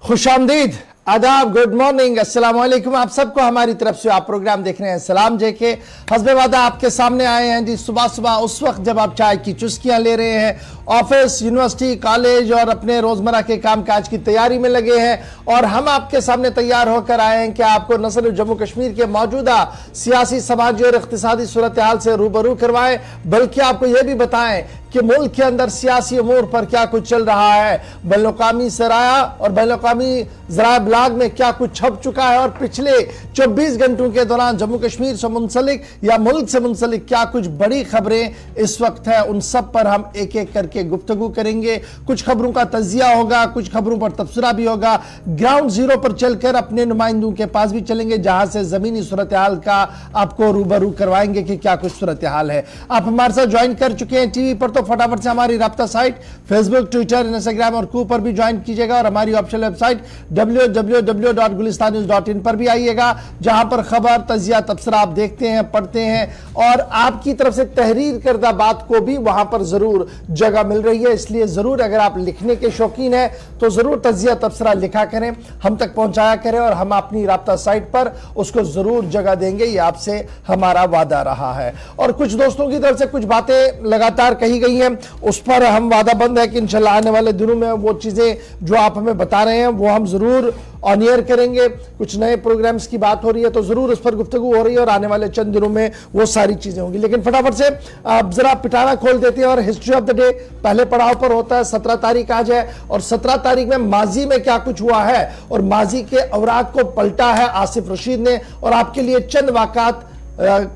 खुश आमदीद, आदाब, गुड मॉर्निंग, अस्सलाम वालेकुम। आप सबको हमारी तरफ से आप प्रोग्राम देख रहे हैं सलाम जेके। हस्बे वादा आपके सामने आए हैं जी सुबह सुबह उस वक्त जब आप चाय की चुस्कियां ले रहे हैं, ऑफिस, यूनिवर्सिटी, कॉलेज और अपने रोजमर्रा के कामकाज की तैयारी में लगे हैं, और हम आपके सामने तैयार होकर आए हैं कि आपको न सिर्फ जम्मू कश्मीर के मौजूदा सियासी, समाजी और इख्तिसादी सूरत हाल से रूबरू करवाएं, बल्कि आपको यह भी बताएं कि मुल्क के अंदर सियासी अमूर पर क्या कुछ चल रहा है, बैनुल-अक़वामी सराया और बैनुल-अक़वामी ज़राए इब्लाग में क्या कुछ छप चुका है, और पिछले 24 घंटों के दौरान जम्मू कश्मीर से मुंसलिक या मुल्क से मुंसलिक क्या कुछ बड़ी खबरें इस वक्त है, उन सब पर हम एक एक करके गुफ्तगू करेंगे। कुछ खबरों का तजिया होगा, कुछ खबरों पर तबसरा भी होगा। ग्राउंड जीरो पर चलकर अपने नुमाइंदों के पास भी चलेंगे, जहां से जमीनी सूरत हाल का आपको रूबरू करवाएंगे कि क्या कुछ सूरत हाल है। आप हमारे साथ ज्वाइन कर चुके हैं टीवी पर, तो फटाफट से हमारी राब्ता साइट फेसबुक, ट्विटर, इंस्टाग्राम और कू पर भी ज्वाइन कीजिएगा, और हमारी ऑफिशियल वेबसाइट www.gulistanews.in पर भी आइएगा, जहां पर खबर, तजिया, तबसरा आप देखते हैं, पढ़ते हैं, और आपकी तरफ से तहरीर करदा बात को भी वहां पर जरूर जगह मिल रही है। इसलिए जरूर अगर आप लिखने के शौकीन हैं तो जरूर तजिया, तबसरा लिखा करें, हम तक पहुंचाया करें, और हम अपनी राब्ता साइट पर उसको जरूर जगह देंगे। ये आपसे हमारा वादा रहा है। और कुछ दोस्तों की तरफ से कुछ बातें लगातार कही गई हैं, उस पर हम वादा बंद है कि इंशाल्लाह आने वाले दिनों में वो चीजें जो आप हमें बता रहे हैं वो हम जरूर ऑन एयर करेंगे। कुछ नए प्रोग्राम्स की बात हो रही है तो जरूर उस पर गुफ्तगू हो रही है, और आने वाले चंद दिनों में वो सारी चीजें होंगी। लेकिन फटाफट से आप जरा पिटारा खोल देते हैं, और हिस्ट्री ऑफ द डे पहले पड़ाव पर होता है। 17 तारीख आज है, और 17 तारीख में माजी में क्या कुछ हुआ है और माजी के अवराक को पलटा है आसिफ रशीद ने, और आपके लिए चंद वाक़ात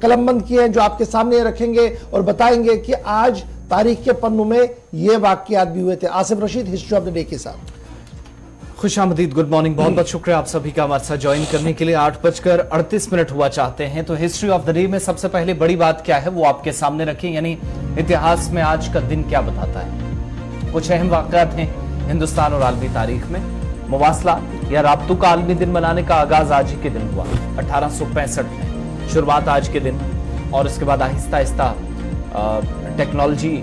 कलमबंद किए हैं जो आपके सामने रखेंगे और बताएंगे कि आज तारीख के पन्नों में ये वाक़यात भी हुए थे। Asif Rashid, history of the day के साथ। खुश आमदीद, गुड मॉर्निंग, बहुत बहुत शुक्रिया आप सभी का हमारे साथ ज्वाइन करने के लिए। 8:38 हुआ चाहते हैं तो हिस्ट्री ऑफ द डे में सबसे पहले बड़ी बात क्या है वो आपके सामने रखें, यानी इतिहास में आज का दिन क्या बताता है। कुछ अहम वाक़यात हैं हिंदुस्तान और आलमी तारीख में। मवासला या राब्तों का आलमी दिन मनाने का आगाज आज ही के दिन हुआ, 1865 में शुरुआत आज के दिन, और उसके बाद आहिस्ता आहिस्ता टेक्नोलॉजी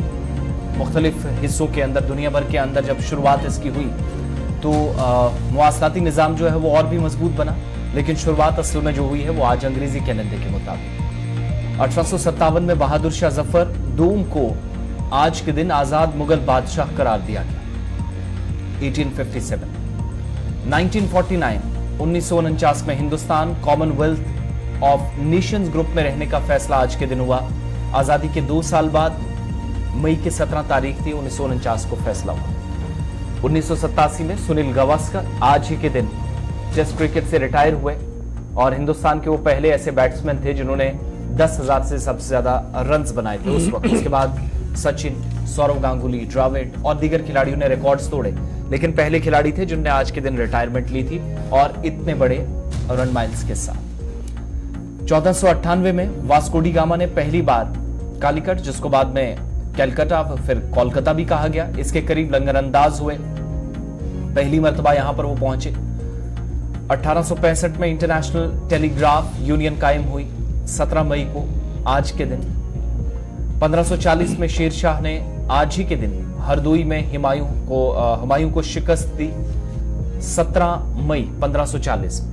मुख्तलिफ हिस्सों के अंदर, दुनिया भर के अंदर जब शुरुआत इसकी हुई तो मुआसलाती निज़ाम जो है वो और भी मजबूत बना, लेकिन शुरुआत असल में जो हुई है वो आज अंग्रेजी कैलेंडर के मुताबिक 1857 में बहादुर शाह जफर दूम को आज के दिन आज़ाद मुगल बादशाह करार दिया गया। 1857 1949 1949 में Hindustan Commonwealth of Nations group में रहने का फैसला आज के दिन हुआ। आज़ादी के 2 साल बाद मई की 17 तारीख थी, 1949 को फैसला हुआ। 1987 में सुनील गावस्कर आज ही के दिन टेस्ट क्रिकेट से रिटायर हुए, और हिंदुस्तान के वो पहले ऐसे बैट्समैन थे जिन्होंने 10,000 से सबसे ज्यादा रन्स बनाए थे उस वक्त। उसके बाद सचिन, सौरव गांगुली, द्रविड़ और दीगर खिलाड़ियों ने रिकॉर्ड्स तोड़े, लेकिन पहले खिलाड़ी थे जिन्होंने आज के दिन रिटायरमेंट ली थी, और इतने बड़े रन माइल्स के साथ। 1498 में वास्को डी गामा ने पहली बार कालीकट, जिसको बाद में कलकत्ता फिर कोलकाता भी कहा गया, इसके करीब लंगरअंदाज हुए। पहली मर्तबा यहां पर वो पहुंचे। 1865 में इंटरनेशनल टेलीग्राफ यूनियन कायम हुई 17 मई को आज के दिन। 1540 में शेर शाह ने आज ही के दिन हरदोई में हुमायूं को शिकस्त दी 17 मई 1540 में।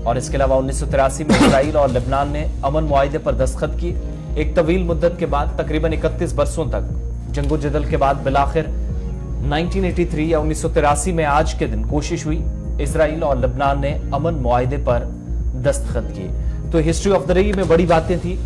और इसके अलावा 1983 में इजराइल और लेबनान ने अमन मुआहिदे पर दस्तखत किए। एक तवील मुद्दत के बाद, तकरीबन 31 बरसों तक जंगोजदल के बाद बिलाखिर 1983 या 1983 में आज के दिन कोशिश हुई, इजराइल और लेबनान ने अमन मुआहिदे पर दस्तखत किए। तो हिस्ट्री ऑफ द डे में बड़ी बातें थी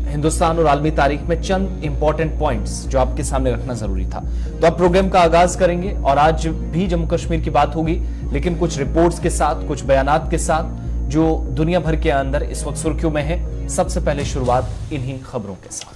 हिंदुस्तान और आलमी तारीख में, चंद इंपॉर्टेंट पॉइंट्स जो आपके सामने रखना जरूरी था। तो अब प्रोग्राम का आगाज करेंगे, और आज भी जम्मू कश्मीर की बात होगी, लेकिन कुछ रिपोर्ट्स के साथ, कुछ बयानात के साथ जो दुनिया भर के अंदर इस वक्त सुर्खियों में है। सबसे पहले शुरुआत इन्हीं खबरों के साथ।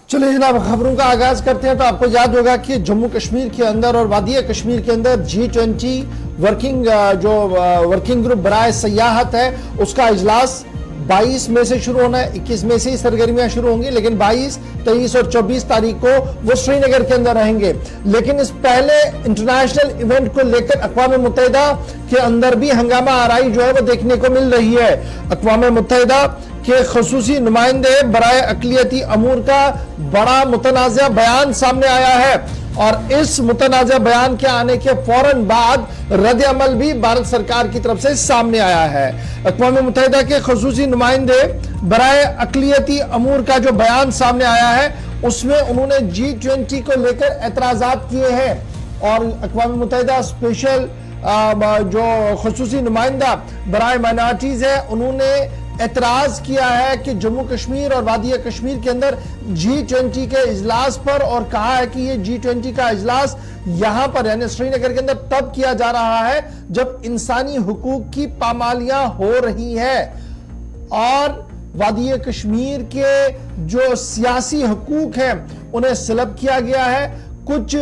चलिए जनाब, खबरों का आगाज करते हैं। तो आपको याद होगा कि जम्मू कश्मीर के अंदर और वादिया कश्मीर के अंदर G20 वर्किंग ग्रुप बराए सयाहत है, उसका इजलास 22 मई से शुरू होना है। 21 मई से ही सरगर्मियां शुरू होंगी, लेकिन 22, 23 और 24 तारीख को वो श्रीनगर के अंदर रहेंगे। लेकिन इस पहले इंटरनेशनल इवेंट को लेकर अक़वाम मुत्तहिदा के अंदर भी हंगामा आराई जो है वो देखने को मिल रही है। अक़वाम मुत्तहिदा के खसूसी नुमाइंदे बराए अक़लियती अमूर का बड़ा मुतनाज़ा बयान सामने आया है। और इस मुतनाज़ा बयान के आने के फौरन बाद रद्द अमल भी भारत सरकार की तरफ से सामने आया है। अक़वाम मुत्तहिदा के ख़ुसूसी नुमाइंदे बराए अक़लियती अमूर का जो बयान सामने आया है उसमें उन्होंने G20 को लेकर एतराज़ात किए हैं और अक़वाम मुत्तहिदा स्पेशल जो ख़ुसूसी नुमाइंदा बराए माइनॉरिटीज है उन्होंने एतराज किया है कि जम्मू कश्मीर और वादी कश्मीर के अंदर G20 के इजलास पर, और कहा है कि ये G20 का इजलास यहां पर यानी श्रीनगर के अंदर तब किया जा रहा है जब इंसानी हुकूक की पामालियां हो रही है और वादी कश्मीर के जो सियासी हुकूक हैं उन्हें सलब किया गया है, कुछ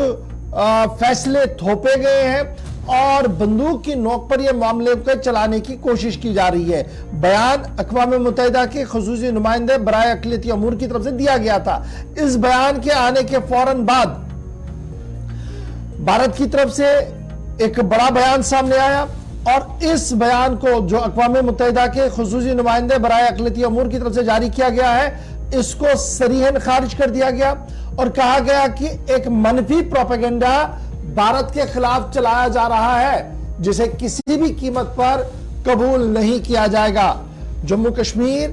फैसले थोपे गए हैं और बंदूक की नोक पर यह मामले को चलाने की कोशिश की जा रही है। बयान अक़वाम मुत्तहिदा के ख़ुसूसी नुमाइंदे बराए अक़लियती अमूर की तरफ से दिया गया था। इस बयान के आने के फौरन बाद भारत की तरफ से एक बड़ा बयान सामने आया और इस बयान को जो अक़वाम मुत्तहिदा के ख़ुसूसी नुमाइंदे बराए अक़लियती अमूर की तरफ से जारी किया गया है इसको सरीहन खारिज कर दिया गया और कहा गया कि एक मनफी प्रोपेगेंडा भारत के खिलाफ चलाया जा रहा है जिसे किसी भी कीमत पर कबूल नहीं किया जाएगा। जम्मू कश्मीर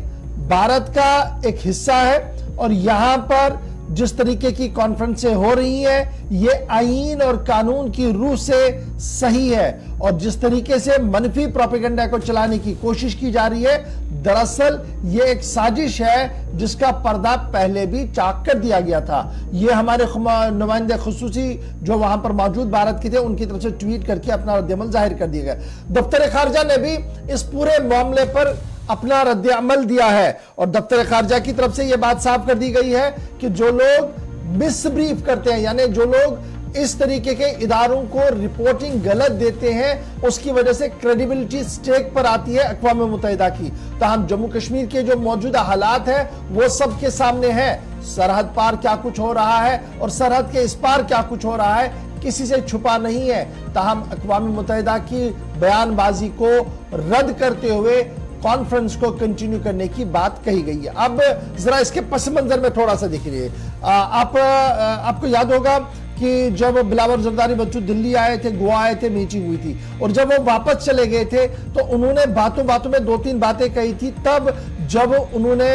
भारत का एक हिस्सा है और यहां पर जिस तरीके की कॉन्फ्रेंसें हो रही हैं ये आईन और कानून की रूह से सही है और जिस तरीके से मनफी प्रोपेगेंडा को चलाने की कोशिश की जा रही है दरअसल ये एक साजिश है जिसका पर्दा पहले भी चाक कर दिया गया था। ये हमारे नुमाइंदे खुसूसी जो वहां पर मौजूद भारत के थे उनकी तरफ से ट्वीट करके अपना रद्द-ए-अमल जाहिर कर दिया गया। दफ्तर खारजा ने भी इस पूरे मामले पर अपना रद्द-ए-अमल दिया है और दफ्तर खारजा की तरफ से यह बात साफ कर दी गई है कि जो लोग मिसब्रीफ करते हैं यानी जो लोग इस तरीके के इदारों को रिपोर्टिंग गलत देते हैं उसकी वजह से क्रेडिबिलिटी स्टेक पर आती है अक़वाम मुत्तहिदा की। ताहम जम्मू कश्मीर के जो मौजूदा हालात हैं वो सबके सामने है। सरहद पार क्या कुछ हो रहा है और सरहद के इस पार क्या कुछ हो रहा है किसी से छुपा नहीं है। ताहम अक़वाम मुत्तहिदा की बयानबाजी को रद्द करते हुए कॉन्फ्रेंस को कंटिन्यू करने की बात कही गई है। अब जरा इसके पस मंजर में थोड़ा सा देखिए, आपको याद होगा कि जब बिलावल जरदारी बच्चू दिल्ली आए थे, गोवा आए थे, मीटिंग हुई थी और जब वो वापस चले गए थे तो उन्होंने बातों बातों में 2-3 बातें कही थी। तब जब उन्होंने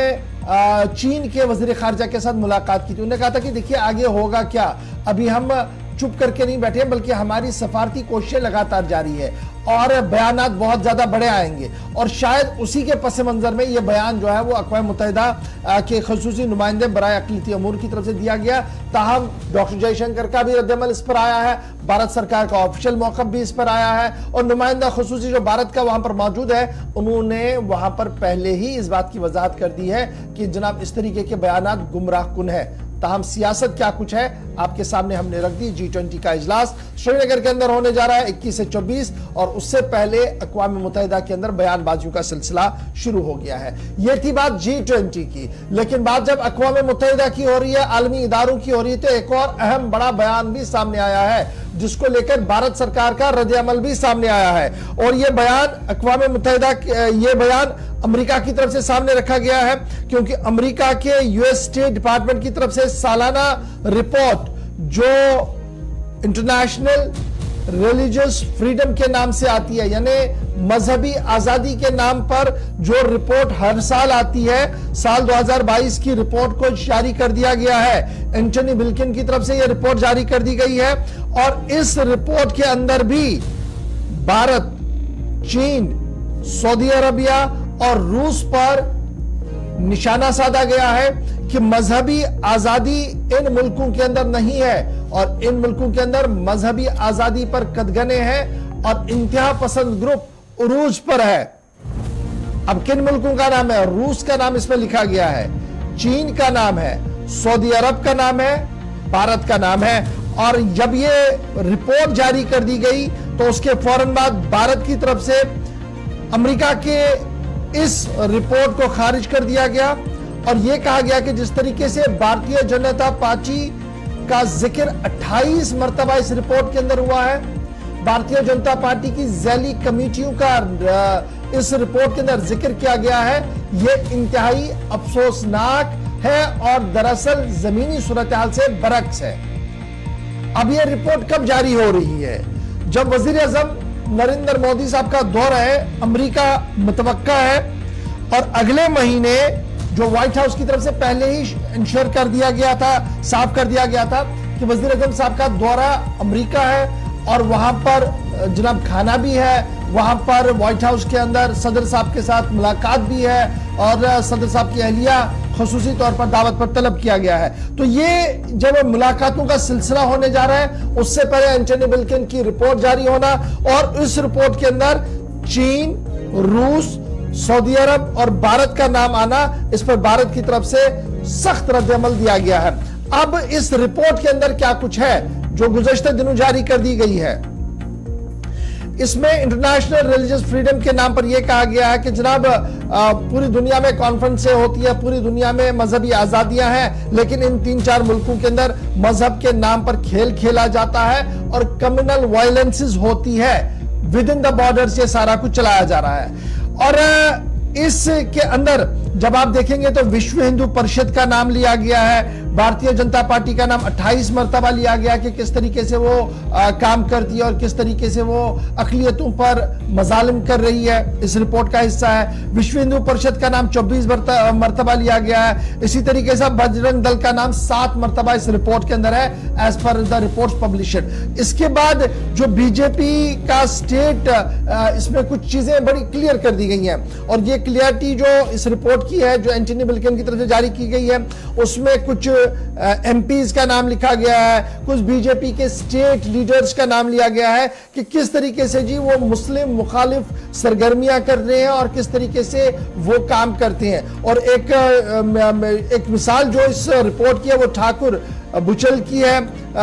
चीन के वजीर खारजा के साथ मुलाकात की थी उन्होंने कहा था कि देखिए आगे होगा क्या, अभी हम चुप करके नहीं बैठे बल्कि हमारी सफारती कोशिशें लगातार जारी है और बयानात बहुत ज्यादा बड़े आएंगे और शायद उसी के पस मंजर में यह बयान जो है वो अक़वाम मुत्तहिदा के ख़ुसूसी नुमाइंदे बराए अक़लियती अमूर की तरफ से दिया गया। ताहम डॉक्टर जयशंकर का भी रद्द-ए-अमल इस पर आया है, भारत सरकार का ऑफिशियल मौक़िफ़ भी इस पर आया है और नुमाइंदा ख़ुसूसी जो भारत का वहां पर मौजूद है उन्होंने वहां पर पहले ही इस बात की वजाहत कर दी है कि जनाब इस तरीके के बयानात गुमराह कुन है। ताहम सियासत क्या कुछ है आपके सामने हमने रख दी। G20 का इजलास श्रीनगर के अंदर होने जा रहा है 21 से 24 और उससे पहले अक़वाम मुत्तहिदा के अंदर बयानबाजियों का सिलसिला शुरू हो गया है। यह थी बात G20 की, लेकिन बात जब अक़वाम मुत्तहिदा की हो रही है, आलमी इदारों की हो रही है तो एक और अहम बड़ा बयान भी सामने आया है जिसको लेकर भारत सरकार का रद्द-ए-अमल भी सामने आया है और यह बयान अक़वाम मुत्तहिदा यह बयान अमेरिका की तरफ से सामने रखा गया है क्योंकि अमेरिका के यूएस स्टेट डिपार्टमेंट की तरफ से सालाना रिपोर्ट जो इंटरनेशनल रिलीजियस फ्रीडम के नाम से आती है यानी मजहबी आजादी के नाम पर जो रिपोर्ट हर साल आती है, साल 2022 की रिपोर्ट को जारी कर दिया गया है। एंटनी ब्लिंकन की तरफ से यह रिपोर्ट जारी कर दी गई है और इस रिपोर्ट के अंदर भी भारत, चीन, सऊदी अरबिया और रूस पर निशाना साधा गया है कि मजहबी आजादी इन मुल्कों के अंदर नहीं है और इन मुल्कों के अंदर मजहबी आजादी पर कदगने हैं और इंतहा पसंद ग्रुप उरूज पर है। अब किन मुल्कों का नाम है? रूस का नाम इसमें लिखा गया है, चीन का नाम है, सऊदी अरब का नाम है, भारत का नाम है और जब ये रिपोर्ट जारी कर दी गई तो उसके फौरन बाद भारत की तरफ से अमेरिका के इस रिपोर्ट को खारिज कर दिया गया और यह कहा गया कि जिस तरीके से भारतीय जनता पार्टी का जिक्र 28 मरतबा इस रिपोर्ट के अंदर हुआ है, भारतीय जनता पार्टी की झैली कमेटियों का इस रिपोर्ट के अंदर जिक्र किया गया है, यह इंतहाई अफसोसनाक है और दरअसल जमीनी सूरत हाल से बरक्स है। अब ये रिपोर्ट कब जारी हो रही है? जब वजीर आजम नरेंद्र मोदी साहब का दौरा है अमेरिका मुतवक्का है, और अगले महीने जो व्हाइट हाउस की तरफ से पहले ही इंश्योर कर दिया गया था, साफ कर दिया गया था कि वजीर आजम साहब का दौरा अमेरिका है, और वहां पर जनाब खाना भी है, वहां पर व्हाइट हाउस के अंदर सदर साहब के साथ मुलाकात भी है, और सदर साहब की अहलिया खुसूसी तौर पर दावत पर तलब किया गया है। तो ये जब मुलाकातों का सिलसिला होने जा रहा है, उससे पहले एंटनी ब्लिंकन की रिपोर्ट जारी होना, और इस रिपोर्ट के अंदर चीन, रूस, सऊदी अरब और भारत का नाम आना, इस पर भारत की तरफ से सख्त रद्द-ए-अमल दिया गया है। अब इस रिपोर्ट के अंदर क्या कुछ है जो गुज़श्ते दिनों जारी कर दी गई है, इसमें इंटरनेशनल रिलीजियस फ्रीडम के नाम पर यह कहा गया है कि जनाब पूरी दुनिया में कॉन्फ्रेंसें होती है, पूरी दुनिया में मजहबी आजादियां हैं, लेकिन इन 3-4 मुल्कों के अंदर मजहब के नाम पर खेल खेला जाता है और कम्युनल वायलेंसेस होती है, विद इन द बॉर्डर्स ये सारा कुछ चलाया जा रहा है। और इसके अंदर जब आप देखेंगे तो विश्व हिंदू परिषद का नाम लिया गया है, भारतीय जनता पार्टी का नाम 28 मरतबा लिया गया कि किस तरीके से वो काम करती है और किस तरीके से वो अक़लियतों पर मजालिम कर रही है, इस रिपोर्ट का हिस्सा है। विश्व हिंदू परिषद का नाम 24 मरतबा लिया गया है। इसी तरीके से बजरंग दल का नाम 7 मरतबा इस रिपोर्ट के अंदर है, as per the reports published. इसके बाद जो बीजेपी का स्टेट, इसमें कुछ चीजें बड़ी क्लियर कर दी गई हैं, और ये क्लियरिटी जो इस रिपोर्ट की है, जो एंटनी ब्लिंकन की तरफ से जारी की गई है, उसमें कुछ एमपीज का नाम लिखा गया है, कुछ बीजेपी के स्टेट लीडर्स का नाम लिया गया है कि किस तरीके से जी वो मुस्लिम मुखालिफ सरगर्मियां कर रहे हैं और किस तरीके से वो काम करते हैं। और एक मिसाल जो इस रिपोर्ट की है वो ठाकुर बुचल की है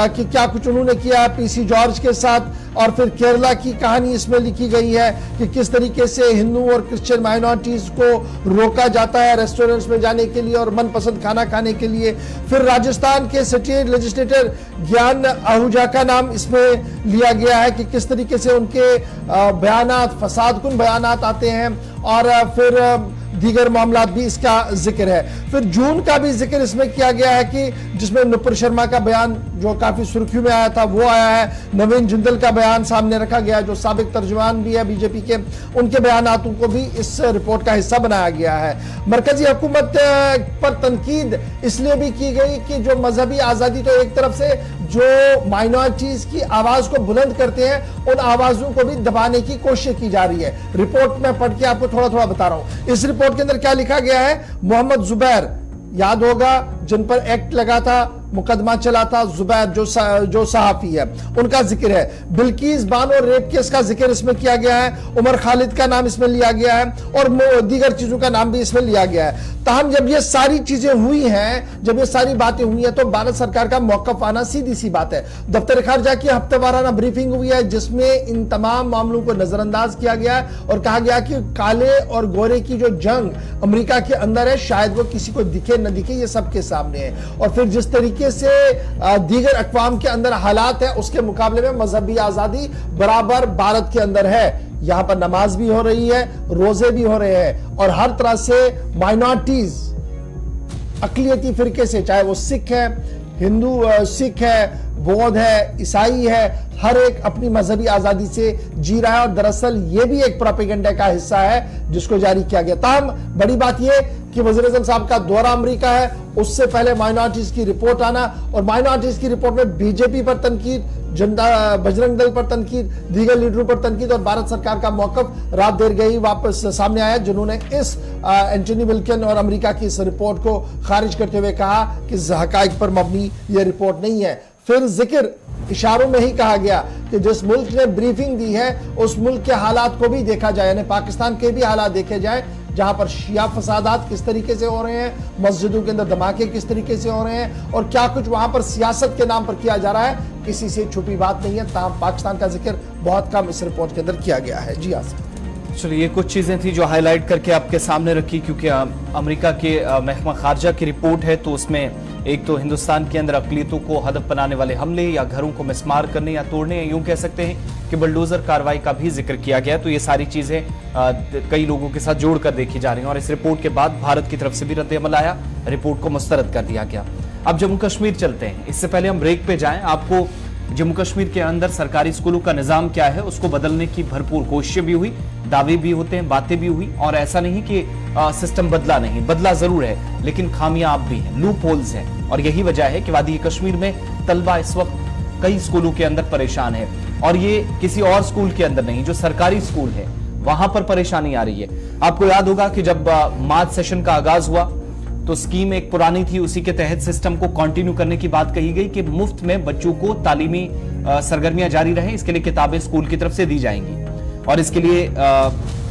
कि क्या कुछ उन्होंने किया पीसी जॉर्ज के साथ, और फिर केरला की कहानी इसमें लिखी गई है कि किस तरीके से हिंदू और क्रिश्चियन माइनॉरिटीज को रोका जाता है रेस्टोरेंट्स में जाने के लिए और मनपसंद खाना खाने के लिए। फिर राजस्थान के स्टेट लेजिस्लेटर ज्ञान आहूजा का नाम इसमें लिया गया है कि किस तरीके से उनके बयानात फसादकुन बयानात आते हैं, और फिर दीगर मामलात भी इसका जिक्र है। फिर जून का भी जिक्र इसमें किया गया है कि जिसमें नुपुर शर्मा का बयान जो काफी सुर्खियों में आया था वो आया है, नवीन जिंदल का बयान सामने रखा गया जो साबिक तर्जुमान भी है बीजेपी के, उनके बयानातों को भी इस रिपोर्ट का हिस्सा बनाया गया है। मरकजी हुकूमत पर तनकीद इसलिए भी की गई कि जो मजहबी आजादी, तो एक तरफ से जो माइनॉरिटीज की आवाज को बुलंद करते हैं उन आवाजों को भी दबाने की कोशिश की जा रही है। रिपोर्ट में पढ़ के आपको थोड़ा थोड़ा बता रहा हूं। इस रिपोर्ट के अंदर क्या लिखा गया है, मोहम्मद जुबैर याद होगा जिन पर एक्ट लगा था, मुकदमा चला था, जुबैर जो सहाफी है उनका जिक्र है। बिल्किस बानो रेप केस का जिक्र इसमें किया गया है, उमर खालिद का नाम इसमें लिया गया है, और दीगर चीजों का नाम भी इसमें लिया गया है। ताहम जब ये सारी चीजें हुई हैं, जब ये सारी बातें हुई हैं, तो भारत सरकार का मौकफ आना सीधी सी बात है। दफ्तर खारजा की हफ्तेवाराना ब्रीफिंग हुई है जिसमें इन तमाम मामलों को नजरअंदाज किया गया है और कहा गया कि काले और गोरे की जो जंग अमेरिका के अंदर है, शायद वो किसी को दिखे न दिखे, ये सबके सामने है। और फिर जिस तरीके से दीगर अक़वाम के अंदर हालात है उसके मुकाबले में मजहबी आजादी बराबर भारत के अंदर है। यहां पर नमाज भी हो रही है, रोजे भी हो रहे हैं, और हर तरह से माइनॉरिटीज अक़लियती फिरके से, चाहे वो सिख है, हिंदू सिख है, बौद्ध है, ईसाई है, हर एक अपनी मजहबी आजादी से जी रहा है। और दरअसल ये भी एक प्रोपेगेंडा का हिस्सा है जिसको जारी किया गया। ताहम बड़ी बात यह कि वज़ीर आज़म साहब का दौरा अमेरिका है, उससे पहले माइनॉरिटीज की रिपोर्ट आना, और माइनॉरिटीज की रिपोर्ट में बीजेपी पर तनकीद, जनता बजरंग दल पर तनकीद, दीगर लीडरों पर तनकीद, और भारत सरकार का मौकफ रात देर गई वापस सामने आया जिन्होंने इस एंटनी ब्लिंकन और अमेरिका की इस रिपोर्ट को खारिज करते हुए कहा कि हक़ाइक़ पर मबनी यह रिपोर्ट नहीं है। फिर जिक्र इशारों में ही कहा गया कि जिस मुल्क ने ब्रीफिंग दी है उस मुल्क के हालात को भी देखा जाए, यानी पाकिस्तान के भी हालात देखे जाए, जहां पर शिया फसादात किस तरीके से हो रहे हैं, मस्जिदों के अंदर धमाके किस तरीके से हो रहे हैं, और क्या कुछ वहां पर सियासत के नाम पर किया जा रहा है, किसी से छुपी बात नहीं है। ताहम पाकिस्तान का जिक्र बहुत कम इस रिपोर्ट के अंदर किया गया है। जी हाँ, चलिए, ये कुछ चीजें थी जो हाईलाइट करके आपके सामने रखी, क्योंकि अमेरिका के महकमा खारजा की रिपोर्ट है, तो उसमें एक तो हिंदुस्तान के अंदर अक़लियतों को हदफ बनाने वाले हमले या घरों को मिसमार करने या तोड़ने, या यूं कह सकते हैं कि बुलडोजर कार्रवाई का भी जिक्र किया गया। तो ये सारी चीजें कई लोगों के साथ जोड़कर देखी जा रही हैं, और इस रिपोर्ट के बाद भारत की तरफ से भी रद्द-ए-अमल आया, रिपोर्ट को मुस्तरद कर दिया गया। अब जम्मू कश्मीर चलते हैं। इससे पहले हम ब्रेक पे जाएं, आपको जम्मू कश्मीर के अंदर सरकारी स्कूलों का निजाम क्या है उसको बदलने की भरपूर कोशिशें भी हुई, दावे भी होते हैं, बातें भी हुई, और ऐसा नहीं कि सिस्टम बदला नहीं, बदला जरूर है, लेकिन खामियां अब भी हैं, लूप होल्स हैं। और यही वजह है कि वादी कश्मीर में तलबा इस वक्त कई स्कूलों के अंदर परेशान है, और ये किसी और स्कूल के अंदर नहीं, जो सरकारी स्कूल है वहां पर परेशानी आ रही है। आपको याद होगा कि जब मार्च सेशन का आगाज हुआ तो स्कीम एक पुरानी थी, उसी के तहत सिस्टम को कंटिन्यू करने की बात कही गई कि मुफ्त में बच्चों को तालीमी सरगर्मियां जारी रहें, इसके लिए किताबें स्कूल की तरफ से दी जाएंगी। और इसके लिए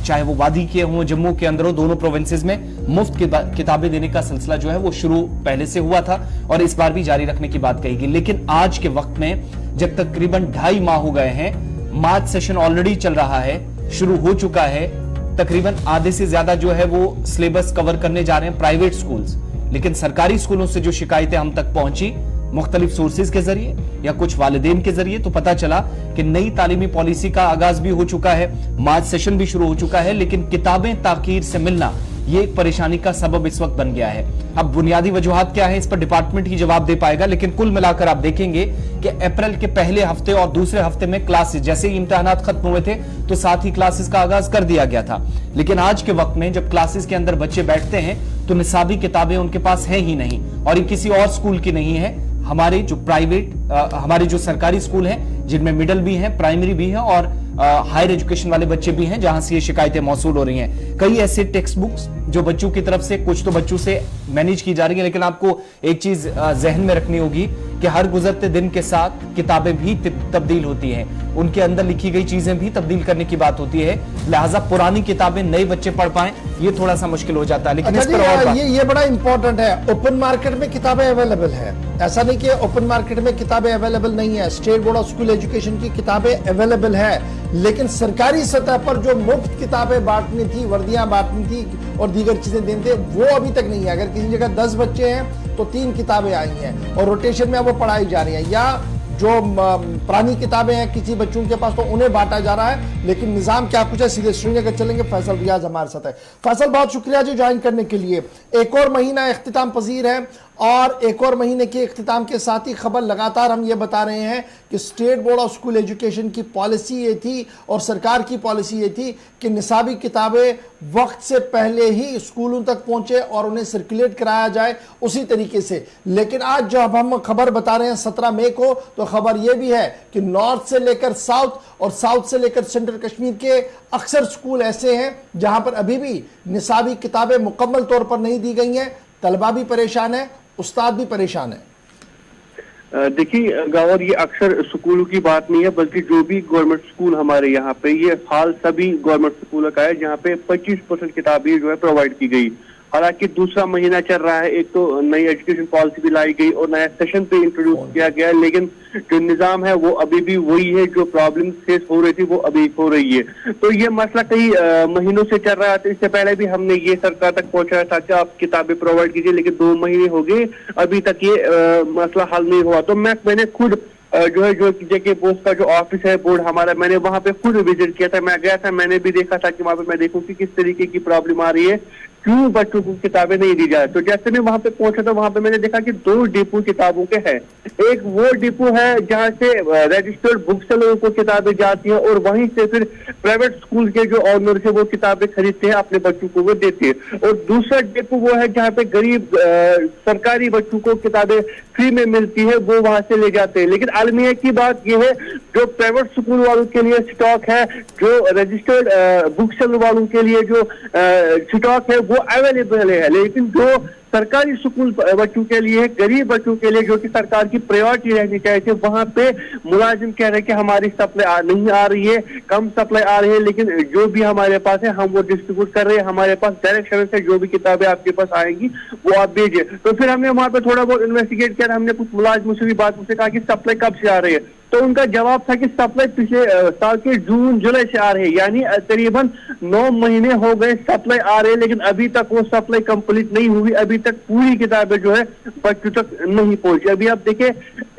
चाहे वो वादी के हों, जम्मू के अंदर हो, दोनों प्रोविंसेस में मुफ्त किताबें देने का सिलसिला जो है वो शुरू पहले से हुआ था और इस बार भी जारी रखने की बात कही गई। लेकिन आज के वक्त में जब तकरीबन 2.5 माह हो गए हैं, मार्च सेशन ऑलरेडी चल रहा है, शुरू हो चुका है, तकरीबन आधे से ज्यादा जो है वो सिलेबस कवर करने जा रहे हैं प्राइवेट स्कूल्स, लेकिन सरकारी स्कूलों से जो शिकायतें हम तक पहुंची मुख्तलिफ सोर्सेज के जरिए या कुछ वालिदैन के जरिए, तो पता चला कि नई तालीमी पॉलिसी का आगाज भी हो चुका है, मार्च सेशन भी शुरू हो चुका है, लेकिन किताबें ताखीर से मिलना ये एक परेशानी का सबब इस वक्त बन गया है। अब बुनियादी वजूहात क्या है इस पर डिपार्टमेंट ही जवाब दे पाएगा, लेकिन कुल मिलाकर आप देखेंगे कि अप्रैल के पहले हफ्ते और दूसरे हफ्ते में क्लासेस, जैसे ही इम्तिहानात खत्म हुए थे तो साथ ही क्लासेस का आगाज कर दिया गया था। लेकिन आज के वक्त में जब क्लासेस के अंदर बच्चे बैठते हैं तो निसाबी किताबें उनके पास है ही नहीं, और ये किसी और स्कूल की नहीं है। हमारे जो सरकारी स्कूल हैं जिनमें मिडिल भी है, प्राइमरी भी है और हायर एजुकेशन वाले बच्चे भी हैं, जहां से ये शिकायतें मौसूल हो रही हैं। कई ऐसे टेक्स्ट बुक्स जो बच्चों की तरफ से, कुछ तो बच्चों से मैनेज की जा रही है, लेकिन आपको एक चीज जहन में रखनी होगी कि हर गुजरते दिन के साथ किताबें भी तब्दील होती हैं, उनके अंदर लिखी गई चीजें भी तब्दील करने की बात होती है, लिहाजा पुरानी किताबें नए बच्चे पढ़ पाएं ये थोड़ा सा मुश्किल हो जाता है। लेकिन इस पर और ये बड़ा इंपॉर्टेंट है, ओपन मार्केट में किताबें अवेलेबल है, ऐसा नहीं कि ओपन मार्केट में किताबें अवेलेबल नहीं है, state board of school education की किताबें अवेलेबल है, लेकिन सरकारी सतह पर जो मुफ्त किताबें बांटनी थी, वर्दियां बांटनी थी और दीगर चीजें देनी थी, वो अभी तक नहीं है। अगर किसी जगह 10 बच्चे हैं तो 3 किताबें आई हैं और रोटेशन में वो पढ़ाई जा रही है, या जो पुरानी किताबें हैं किसी बच्चों के पास तो उन्हें बांटा जा रहा है। लेकिन निजाम क्या कुछ है, सीधे श्रीनगर चलेंगे, फैसल रियाज हमारे साथ है। फैसल, बहुत शुक्रिया जी ज्वाइन करने के लिए। एक और महीना इख्तिताम पजीर है और एक और महीने के इख्तिताम के साथ ही खबर लगातार हम ये बता रहे हैं कि state board of school education की पॉलिसी ये थी और सरकार की पॉलिसी ये थी कि निसाबी किताबें वक्त से पहले ही स्कूलों तक पहुंचे और उन्हें सर्कुलेट कराया जाए उसी तरीके से। लेकिन आज जब हम खबर बता रहे हैं 17 मई को, तो खबर यह भी है कि नॉर्थ से लेकर साउथ और साउथ से लेकर सेंट्रल कश्मीर के अक्सर स्कूल ऐसे हैं जहां पर अभी भी निसाबी किताबें मुकम्मल तौर पर नहीं दी गई हैं। तलबा भी परेशान है, उस्ताद भी परेशान है। देखिए गौर, ये अक्सर स्कूलों की बात नहीं है, बल्कि जो भी गवर्नमेंट स्कूल हमारे यहाँ पे, ये हाल सभी गवर्नमेंट स्कूलों का है जहाँ पे 25% किताबें जो है प्रोवाइड की गई। हालांकि दूसरा महीना चल रहा है, एक तो नई एजुकेशन पॉलिसी भी लाई गई और नया सेशन पे इंट्रोड्यूस किया गया है, लेकिन जो निजाम है वो अभी भी वही है, जो प्रॉब्लम फेस हो रही थी वो अभी हो रही है। तो ये मसला कई महीनों से चल रहा था। इससे पहले भी हमने ये सरकार तक पहुंचाया था कि आप किताबें प्रोवाइड कीजिए, लेकिन 2 महीने हो गए अभी तक ये मसला हल नहीं हुआ। तो मैंने खुद जो है, जो जेके पोस्ट का जो ऑफिस है बोर्ड हमारा, मैंने वहां पे खुद विजिट किया था, मैं गया था, मैंने भी देखा था कि वहां पे मैं देखूं कि किस तरीके की प्रॉब्लम आ रही है, क्यों बच्चों को किताबें नहीं दी जाए। तो जैसे मैं वहां पे पहुंचा था, वहां पे मैंने देखा कि 2 डिपो किताबों के हैं। एक वो डिपो है जहां से रजिस्टर्ड बुक सेलरों को किताबें जाती हैं और वहीं से फिर प्राइवेट स्कूल के जो ऑनर है वो किताबें खरीदते हैं, अपने बच्चों को वो देते हैं। और दूसरा डिपो वो है जहाँ पे गरीब सरकारी बच्चों को किताबें फ्री में मिलती है, वो वहां से ले जाते हैं। लेकिन अलमिया की बात यह है, जो प्राइवेट स्कूल वालों के लिए स्टॉक है, जो रजिस्टर्ड बुक सेलर वालों के लिए जो स्टॉक है वो अवेलेबल है, लेकिन जो सरकारी स्कूल बच्चों के लिए, गरीब बच्चों के लिए, जो कि सरकार की प्रायोरिटी रहनी चाहिए, वहां पे मुलाजिम कह रहे हैं कि हमारी सप्लाई नहीं आ रही है, कम सप्लाई आ रही है, लेकिन जो भी हमारे पास है हम वो डिस्ट्रीब्यूट कर रहे हैं, हमारे पास डायरेक्शन से जो भी किताबें आपके पास आएंगी वो आप भेजिए। तो फिर हमने वहां पे थोड़ा बहुत इन्वेस्टिगेट किया, हमने कुछ मुलाजिमों से भी बात उनसे कहा कि सप्लाई कब से आ रही है, तो उनका जवाब था कि सप्लाई पिछले साल के जून जुलाई से आ रही है, यानी करीबन 9 महीने हो गए सप्लाई आ रही है, लेकिन अभी तक वो सप्लाई कंप्लीट नहीं हुई, अभी तक पूरी किताबें जो है बच्चों तक नहीं पहुंची। अभी आप देखिए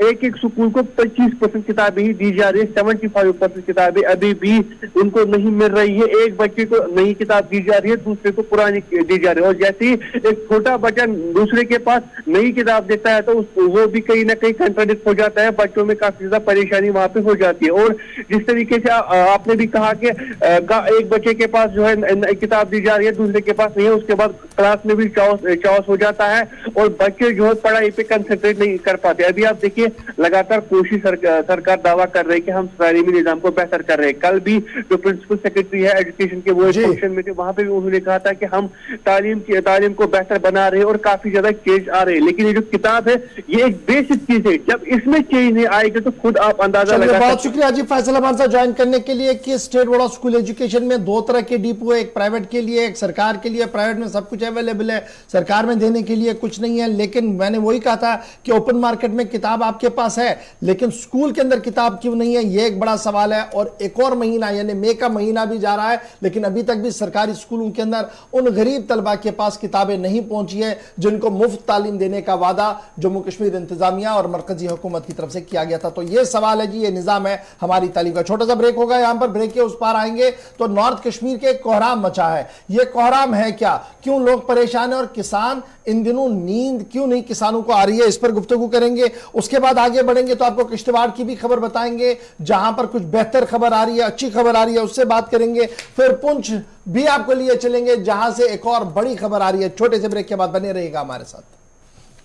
एक एक स्कूल को 25% किताबें ही दी जा रही है, 75% किताबें अभी भी उनको नहीं मिल रही है। एक बच्चे को नई किताब दी जा रही है, दूसरे को पुरानी दी जा रही है। और जैसे ही एक छोटा बच्चा दूसरे के पास नई किताब देता है तो वो भी कहीं ना कहीं कंट्राडिक्ट हो जाता है, बच्चों में काफी ज्यादा परेशानी वहां पे हो जाती है। और जिस तरीके से आपने भी कहा कि एक बच्चे के पास जो है किताब दी जा रही है, दूसरे के पास नहीं है, उसके बाद क्लास में भी चाओस हो जाता है और बच्चे जो है पढ़ाई पे कंसंट्रेट नहीं कर पाते। अभी आप देखिए लगातार कोशिश सरकार दावा कर रही है कि हम तालीमी निजाम को बेहतर कर रहे हैं। कल भी जो प्रिंसिपल सेक्रेटरी है एजुकेशन के वो फंक्शन में थे, वहां पे भी उन्होंने कहा था कि हम तालीम को बेहतर बना रहे हैं और काफी ज्यादा चेंज आ रहे हैं। लेकिन ये जो किताब है ये एक बेसिक चीज है, जब इसमें चेंज नहीं आएगी तो खुद आप अंदाजा लगा। बहुत शुक्रिया जी फैसल हमारे साथ ज्वाइन करने के लिए। कि state board of school education में दो तरह के डिपो है, एक प्राइवेट के लिए एक सरकार के लिए। प्राइवेट में सब कुछ अवेलेबल है, सरकार में देने के लिए कुछ नहीं है। लेकिन मैंने वही कहा था कि ओपन मार्केट में किताब आपके पास है लेकिन स्कूल के अंदर किताब क्यों नहीं है, ये एक बड़ा सवाल है। और एक और महीना यानी मई का महीना भी जा रहा है लेकिन अभी तक भी सरकारी स्कूलों के अंदर उन गरीब तलबा के पास किताबें नहीं पहुंची है जिनको मुफ्त तालीम देने का वादा जम्मू कश्मीर इंतजामिया और मरकजी हुकूमत की तरफ से किया गया था। तो ये सवाल है जी, ये निजाम है हमारी तालीम का। छोटा सा ब्रेक होगा, यहां पर ब्रेक के उस पार आएंगे तो नॉर्थ कश्मीर के कोहराम मचा है। ये कोहराम है क्या, क्यों लोग परेशान है और किसान इन दिनों नींद क्यों नहीं किसानों को आ रही है, इस पर गुफ्तगू करेंगे। उसके बाद आगे बढ़ेंगे तो आपको किश्तवाड़ की भी खबर बताएंगे जहां पर कुछ बेहतर खबर आ रही है, अच्छी खबर आ रही है, उससे बात करेंगे। फिर पुंछ भी आपको लिए चलेंगे जहां से एक और बड़ी खबर आ रही है। छोटे से ब्रेक के बाद बने रहिएगा हमारे साथ।